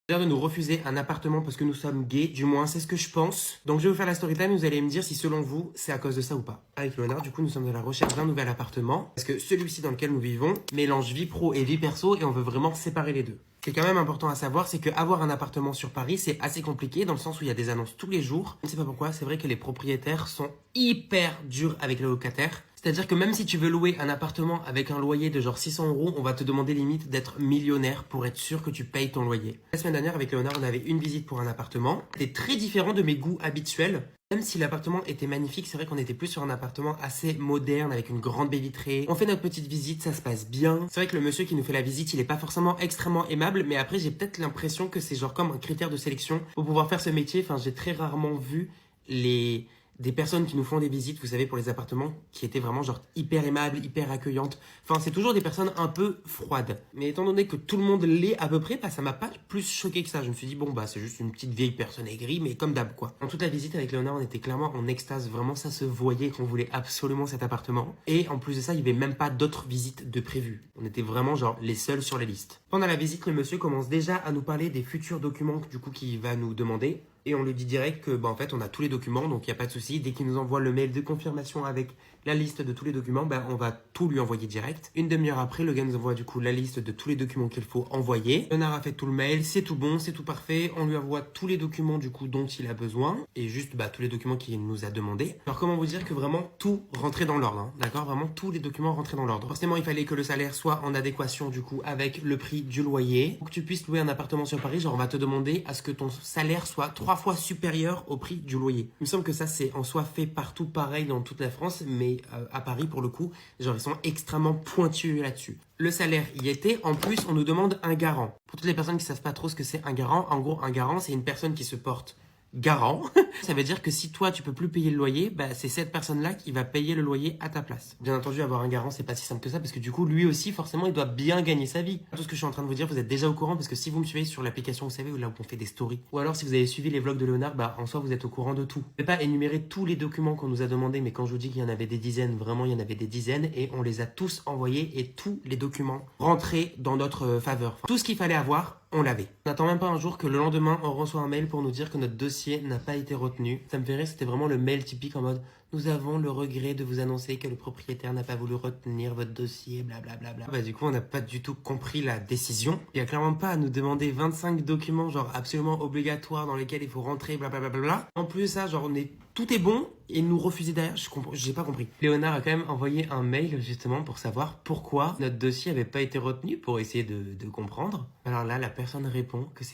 De nous refuser un appartement parce que nous sommes gays, du moins c'est ce que je pense. Donc je vais vous faire la story time et vous allez me dire si selon vous c'est à cause de ça ou pas. Avec Léonard, du coup nous sommes à la recherche d'un nouvel appartement parce que celui-ci dans lequel nous vivons mélange vie pro et vie perso et on veut vraiment séparer les deux. Ce qui est quand même important à savoir, c'est qu'avoir un appartement sur Paris, c'est assez compliqué dans le sens où il y a des annonces tous les jours. Je ne sais pas pourquoi, c'est vrai que les propriétaires sont hyper durs avec les locataires. C'est-à-dire que même si tu veux louer un appartement avec un loyer de genre 600 euros, on va te demander limite d'être millionnaire pour être sûr que tu payes ton loyer. La semaine dernière, avec Léonard, on avait une visite pour un appartement. C'était très différent de mes goûts habituels. Même si l'appartement était magnifique, c'est vrai qu'on était plus sur un appartement assez moderne avec une grande baie vitrée. On fait notre petite visite, ça se passe bien. C'est vrai que le monsieur qui nous fait la visite, il est pas forcément extrêmement aimable, mais après j'ai peut-être l'impression que c'est genre comme un critère de sélection pour pouvoir faire ce métier. Enfin, j'ai très rarement vu des personnes qui nous font des visites, vous savez, pour les appartements, qui étaient vraiment genre hyper aimables, hyper accueillantes. Enfin, c'est toujours des personnes un peu froides. Mais étant donné que tout le monde l'est à peu près, bah, ça m'a pas plus choqué que ça. Je me suis dit, bon, bah, c'est juste une petite vieille personne aigrie, mais comme d'hab, quoi. En toute la visite avec Léonard, on était clairement en extase. Vraiment, ça se voyait qu'on voulait absolument cet appartement. Et en plus de ça, il y avait même pas d'autres visites de prévues. On était vraiment genre les seuls sur la liste. Pendant la visite, le monsieur commence déjà à nous parler des futurs documents, du coup, qu'il va nous demander. Et on lui dit direct que, bah, en fait, on a tous les documents, donc il n'y a pas de souci. Dès qu'il nous envoie le mail de confirmation avec la liste de tous les documents, bah, on va tout lui envoyer direct. Une demi-heure après, le gars nous envoie du coup la liste de tous les documents qu'il faut envoyer. Leonard a fait tout le mail, c'est tout bon, c'est tout parfait. On lui envoie tous les documents du coup dont il a besoin et juste bah, tous les documents qu'il nous a demandé. Alors comment vous dire que vraiment tout rentrait dans l'ordre, hein, d'accord? Vraiment tous les documents rentraient dans l'ordre. Forcément, il fallait que le salaire soit en adéquation du coup avec le prix du loyer. Pour que tu puisses louer un appartement sur Paris, genre on va te demander à ce que ton salaire soit 3 fois supérieur au prix du loyer. Il me semble que ça c'est en soi fait partout pareil dans toute la France, mais à Paris pour le coup, genre ils sont extrêmement pointus là-dessus. Le salaire y était, en plus on nous demande un garant. Pour toutes les personnes qui savent pas trop ce que c'est un garant, en gros un garant c'est une personne qui se porte garant. Ça veut dire que si toi tu peux plus payer le loyer, bah, c'est cette personne-là qui va payer le loyer à ta place. Bien entendu, avoir un garant, c'est pas si simple que ça parce que du coup, lui aussi, forcément, il doit bien gagner sa vie. Tout ce que je suis en train de vous dire, vous êtes déjà au courant parce que si vous me suivez sur l'application, vous savez, où là où on fait des stories, ou alors si vous avez suivi les vlogs de Léonard, bah, en soi, vous êtes au courant de tout. Je vais pas énumérer tous les documents qu'on nous a demandé, mais quand je vous dis qu'il y en avait des dizaines, vraiment, il y en avait des dizaines et on les a tous envoyés et tous les documents rentraient dans notre faveur. Enfin, tout ce qu'il fallait avoir, on l'avait. On n'attend même pas un jour que le lendemain, on reçoit un mail pour nous dire que notre dossier n'a pas été retenu. Ça me fait rire, c'était vraiment le mail typique en mode « Nous avons le regret de vous annoncer que le propriétaire n'a pas voulu retenir votre dossier, blablabla. » Bah du coup, on n'a pas du tout compris la décision. Il n'y a clairement pas à nous demander 25 documents genre absolument obligatoires dans lesquels il faut rentrer, blablabla. En plus de ça, genre tout est bon et nous refuser derrière, j'ai pas compris. Léonard a quand même envoyé un mail justement pour savoir pourquoi notre dossier avait pas été retenu pour essayer de comprendre. Alors là, la personne répond que c'est